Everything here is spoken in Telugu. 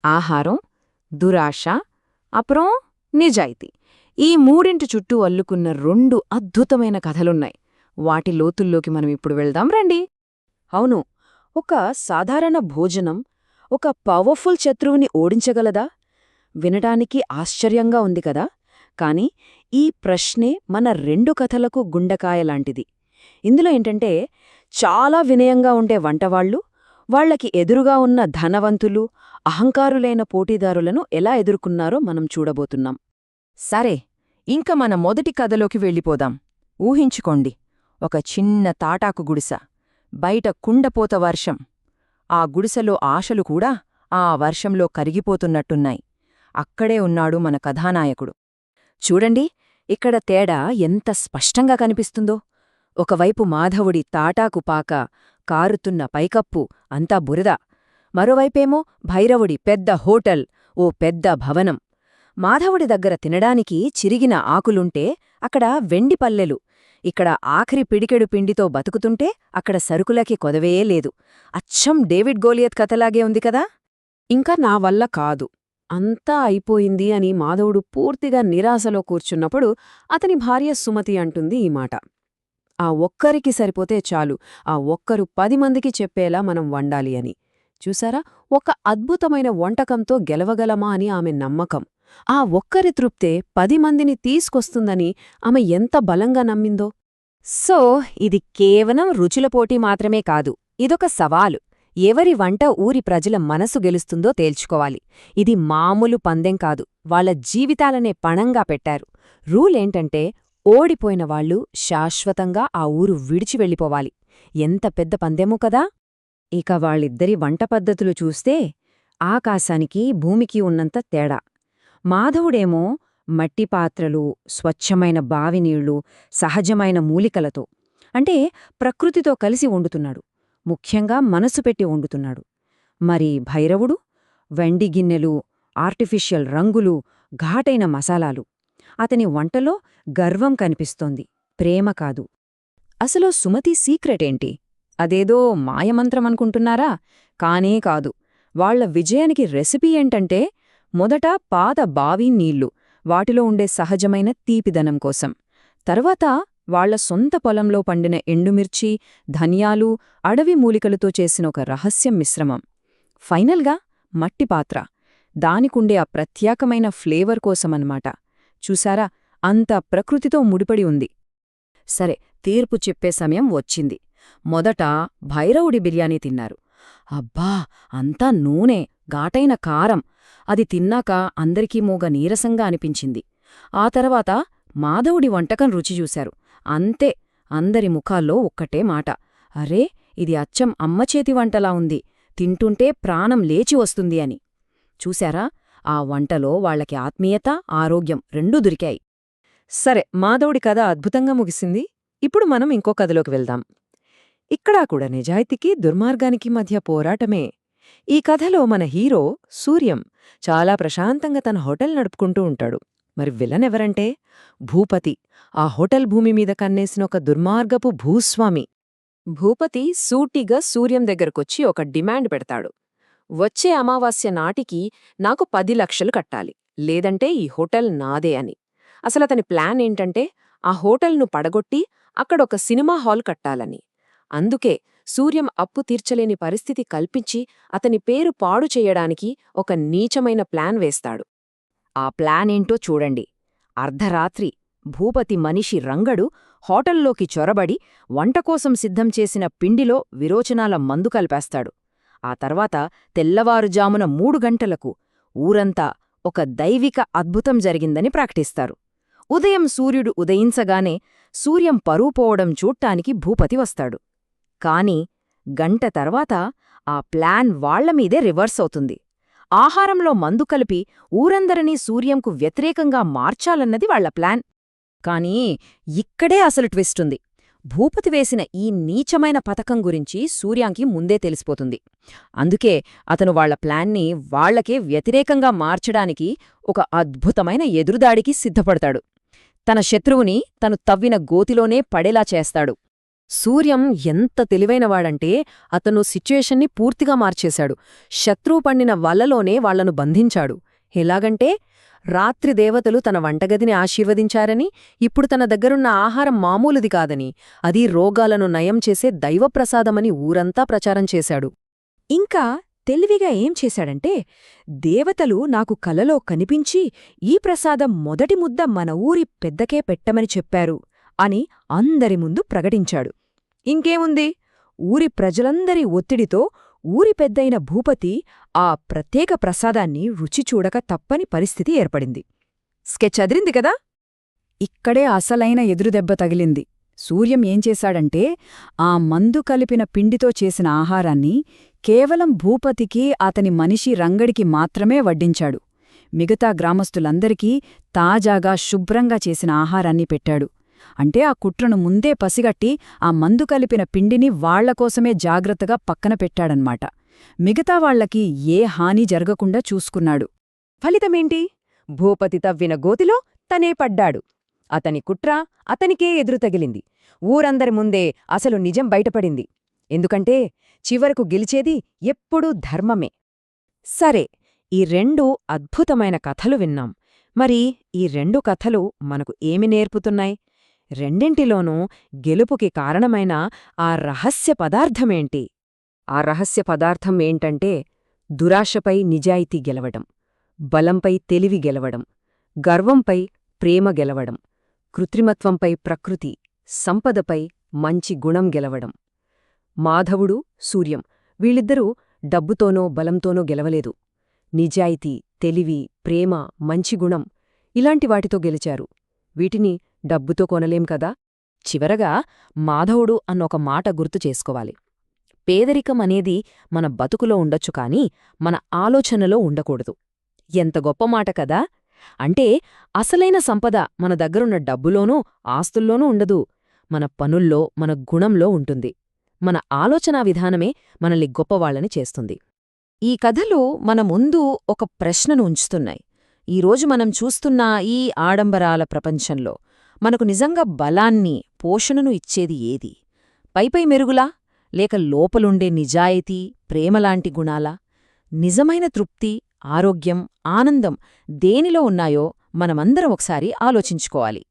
ఆహారం, దురాశ, అపురం నిజాయితీ. ఈ మూడింటి చుట్టూ అల్లుకున్న రెండు అద్భుతమైన కథలున్నాయి. వాటి లోతుల్లోకి మనం ఇప్పుడు వెళ్దాం రండి. అవును, ఒక సాధారణ భోజనం ఒక పవర్ఫుల్ శత్రువుని ఓడించగలదా? వినటానికి ఆశ్చర్యంగా ఉంది కదా. కాని ఈ ప్రశ్నే మన రెండు కథలకు గుండెకాయలాంటిది. ఇందులో ఏంటంటే, చాలా వినయంగా ఉండే వంటవాళ్లు వాళ్లకి ఎదురుగా ఉన్న ధనవంతులు, అహంకారులైన పోటీదారులను ఎలా ఎదుర్కొన్నారో మనం చూడబోతున్నాం. సరే, ఇంక మన మొదటి కథలోకి వెళ్ళిపోదాం. ఊహించుకోండి, ఒక చిన్న తాటాకు గుడిసె, బయట కుండపోత వర్షం. ఆ గుడిసెలో ఆశలు కూడా ఆ వర్షంలో కరిగిపోతున్నట్టున్నాయి. అక్కడే ఉన్నాడు మన కథానాయకుడు. చూడండి, ఇక్కడ తేడా ఎంత స్పష్టంగా కనిపిస్తుందో. ఒకవైపు మాధవుడి తాటాకు పాక, కారుతున్న పైకప్పు, అంతా బురద. మరోవైపేమో భైరవుడి పెద్ద హోటల్, ఓ పెద్ద భవనం. మాధవుడి దగ్గర తినడానికి చిరిగిన ఆకులుంటే అక్కడ వెండి పల్లెలు. ఇక్కడ ఆఖరి పిడికెడు పిండితో బతుకుతుంటే అక్కడ సరుకులకి కొదవే లేదు. అచ్చం డేవిడ్ గోలియత్ కథలాగే ఉంది కదా. ఇంకా నా వల్ల కాదు, అంతా అయిపోయింది అని మాధవుడు పూర్తిగా నిరాశలో కూర్చున్నప్పుడు అతని భార్య సుమతి అంటుంది ఈ మాట. ఆ ఒక్కరికి సరిపోతే చాలు, ఆ ఒక్కరు 10 మందికి చెప్పేలా మనం వండాలి అని. చూసారా, ఒక అద్భుతమైన వంటకంతో గెలవగలమా అని ఆమె నమ్మకం. ఆ ఒక్కరి తృప్తే 10 మందిని తీసుకొస్తుందని ఆమె ఎంత బలంగా నమ్మిందో. సో ఇది కేవలం రుచుల పోటీ మాత్రమే కాదు, ఇదొక సవాలు. ఎవరి వంట ఊరి ప్రజల మనసు గెలుస్తుందో తేల్చుకోవాలి. ఇది మామూలు పందెం కాదు, వాళ్ల జీవితాలనే పణంగా పెట్టారు. రూలేంటంటే, ఓడిపోయిన వాళ్లు శాశ్వతంగా ఆ ఊరు విడిచి వెళ్ళిపోవాలి. ఎంత పెద్ద పందెమో కదా. ఇక వాళ్ళిద్దరి వంట పద్ధతులు చూస్తే ఆకాశానికి భూమికి ఉన్నంత తేడా. మాధవుడేమో మట్టి పాత్రలు, స్వచ్ఛమైన బావినీళ్లు, సహజమైన మూలికలతో, అంటే ప్రకృతితో కలిసి వండుతున్నాడు. ముఖ్యంగా మనసు పెట్టి వండుతున్నాడు. మరి భైరవుడు వెండి గిన్నెలు, ఆర్టిఫిషియల్ రంగులు, ఘాటైన మసాలాలు. అతని వంటలో గర్వం కనిపిస్తోంది, ప్రేమ కాదు. అసలు సుమతి సీక్రెటేంటి? అదేదో మాయమంత్రమనుకుంటున్నారా? కానే కాదు. వాళ్ల విజయానికి రెసిపీ ఏంటంటే, మొదట పాత బావి నీళ్లు, వాటిలో ఉండే సహజమైన తీపిదనం కోసం. తర్వాత వాళ్ల సొంత పొలంలో పండిన ఎండుమిర్చి, ధనియాలు, అడవి మూలికలతో చేసిన ఒక రహస్యం మిశ్రమం. ఫైనల్గా మట్టిపాత్ర, దానికుండే ఆ ప్రత్యేకమైన ఫ్లేవర్ కోసమన్నమాట. చూసారా, అంత ప్రకృతితో ముడిపడి ఉంది. సరే, తీర్పు చెప్పే సమయం వచ్చింది. మొదట భైరవుడి బిర్యానీ తిన్నారు. అబ్బా, అంతా నూనె, ఘాటైన కారం. అది తిన్నాక అందరికీ మూగ నీరసంగా అనిపించింది. ఆ తర్వాత మాధవుడి వంటకం రుచి చూశారు. అంతే, అందరి ముఖాల్లో ఒక్కటే మాట, అరే, ఇది అచ్చం అమ్మచేతి వంటలా ఉంది, తింటుంటే ప్రాణం లేచి వస్తుంది అని. చూశారా, ఆ వంటలో వాళ్లకి ఆత్మీయత, ఆరోగ్యం రెండూ దొరికాయి. సరే, మాధవుడి కథ అద్భుతంగా ముగిసింది. ఇప్పుడు మనం ఇంకో కథలోకి వెళ్దాం. ఇక్కడా కూడా నిజాయితీకి, దుర్మార్గానికి మధ్య పోరాటమే. ఈ కథలో మన హీరో సూర్యం చాలా ప్రశాంతంగా తన హోటల్ నడుపుకుంటూ ఉంటాడు. మరి విలన్ ఎవరంటే భూపతి, ఆ హోటల్ భూమి మీద కన్నేసిన ఒక దుర్మార్గపు భూస్వామి. భూపతి సూటిగా సూర్యం దగ్గరకొచ్చి ఒక డిమాండ్ పెడతాడు. వచ్చే అమావాస్య నాటికి నాకు 10 లక్షలు కట్టాలి, లేదంటే ఈ హోటల్ నాదే అని. అసలతని ప్లాన్ ఏంటంటే, ఆ హోటల్ను పడగొట్టి అక్కడొక సినిమా హాల్ కట్టాలని. అందుకే సూర్యం అప్పు తీర్చలేని పరిస్థితి కల్పించి అతని పేరు పాడు చెయ్యడానికి ఒక నీచమైన ప్లాన్ వేస్తాడు. ఆ ప్లానేంటో చూడండి. అర్ధరాత్రి భూపతి మనిషి రంగడు హోటల్లోకి చొరబడి వంటకోసం సిద్ధం చేసిన పిండిలో విరోచనాల మందు కలిపేస్తాడు. ఆ తర్వాత తెల్లవారుజామున 3 గంటలకు ఊరంతా ఒక దైవిక అద్భుతం జరిగిందని ప్రకటిస్తారు. ఉదయం సూర్యుడు ఉదయించగానే సూర్యం పరువు పోవడం చూడ్టానికి భూపతి వస్తాడు. కాని గంట తర్వాత ఆ ప్లాన్ వాళ్లమీదే రివర్స్ అవుతుంది. ఆహారంలో మందు కలిపి ఊరందరినీ సూర్యంకు వ్యతిరేకంగా మార్చాలన్నది వాళ్ల ప్లాన్. కానీ ఇక్కడే అసలు ట్విస్టుంది. భూపతి వేసిన ఈ నీచమైన పథకం గురించి సూర్యాంకి ముందే తెలిసిపోతుంది. అందుకే అతను వాళ్ల ప్లాన్ని వాళ్లకే వ్యతిరేకంగా మార్చడానికి ఒక అద్భుతమైన ఎదురుదాడికి సిద్ధపడతాడు. తన శత్రువుని తను తవ్విన గోతిలోనే పడేలా చేస్తాడు. సూర్యం ఎంత తెలివైనవాడంటే అతను సిచ్యుయేషన్ని పూర్తిగా మార్చేశాడు. శత్రువు పండిన వలలోనే వాళ్లను బంధించాడు. ఎలాగంటే రాత్రి దేవతలు తన వంటగదిని ఆశీర్వదించారని, ఇప్పుడు తన దగ్గరున్న ఆహారం మామూలుది కాదని, అది రోగాలను నయం చేసే దైవప్రసాదమని ఊరంతా ప్రచారం చేశాడు. ఇంకా తెలివిగా ఏం చేశాడంటే, దేవతలు నాకు కలలో కనిపించి ఈ ప్రసాదం మొదటి ముద్ద మన ఊరి పెద్దకే పెట్టమని చెప్పారు అని అందరి ముందు ప్రకటించాడు. ఇంకేముంది, ఊరి ప్రజలందరి ఒత్తిడితో ఊరి పెద్దయిన భూపతి ఆ ప్రత్యేక ప్రసాదాన్ని రుచిచూడక తప్పని పరిస్థితి ఏర్పడింది. స్కెచ్ అదిరింది కదా? ఇక్కడే అసలైన ఎదురుదెబ్బ తగిలింది. సూర్యం ఏం చేశాడంటే, ఆ మందు కలిపిన పిండితో చేసిన ఆహారాన్ని కేవలం భూపతికి అతని మనిషి రంగడికి మాత్రమే వడ్డించాడు. మిగతా గ్రామస్తులందరికీ తాజాగా శుభ్రంగా చేసిన ఆహారాన్ని పెట్టాడు. అంటే ఆ కుట్రను ముందే పసిగట్టి ఆ మందు కలిపిన పిండిని వాళ్లకోసమే జాగ్రత్తగా పక్కన పెట్టాడన్మాట. మిగతా వాళ్లకి ఏ హాని జరగకుండా చూసుకున్నాడు. ఫలితమేంటి? భూపతి తవ్విన గోతిలో తనే పడ్డాడు. అతని కుట్ర అతనికే ఎదురు తగిలింది. ఊరందరి ముందే అసలు నిజం బయటపడింది. ఎందుకంటే చివరకు గెలిచేది ఎప్పుడూ ధర్మమే. సరే, ఈ 2 అద్భుతమైన కథలు విన్నాం. మరి ఈ 2 కథలు మనకు ఏమి నేర్పుతున్నాయి? రెండింటిలోనూ గెలుపుకి కారణమైన ఆ రహస్య పదార్థమేంటి? ఆ రహస్య పదార్థం ఏంటంటే, దురాశపై నిజాయితీ గెలవడం, బలంపై తెలివి గెలవడం, గర్వంపై ప్రేమ గెలవడం, కృత్రిమత్వంపై ప్రకృతి, సంపదపై మంచి గుణం గెలవడం. మాధవుడు, సూర్యం వీళ్ళిద్దరూ డబ్బుతోనో బలంతోనో గెలవలేదు. నిజాయితీ, తెలివి, ప్రేమ, మంచి గుణం ఇలాంటి వాటితో గెలిచారు. వీటిని డబ్బుతో కొనలేం కదా? చివరగా మాధవుడు అన్నొక మాట గుర్తు చేసుకోవాలి. పేదరికం అనేది మన బతుకులో ఉండొచ్చు కాని మన ఆలోచనలో ఉండకూడదు. ఎంత గొప్ప మాట కదా! అంటే అసలైన సంపద మన దగ్గరున్న డబ్బులోనూ ఆస్తుల్లోనూ ఉండదు, మన పనుల్లో, మన గుణంలో ఉంటుంది. మన ఆలోచనా విధానమే మనల్ని గొప్పవాళ్లని చేస్తుంది. ఈ కథలు మన ముందు ఒక ప్రశ్నను ఉంచుతున్నాయి. ఈరోజు మనం చూస్తున్న ఈ ఆడంబరాల ప్రపంచంలో మనకు నిజంగా బలాన్ని, పోషణను ఇచ్చేది ఏది? పైపై మెరుగులా, లేక లోపలుండే నిజాయితీ, ప్రేమలాంటి గుణాలా? నిజమైన తృప్తి, ఆరోగ్యం, ఆనందం దేనిలో ఉన్నాయో మనమందరం ఒకసారి ఆలోచించుకోవాలి.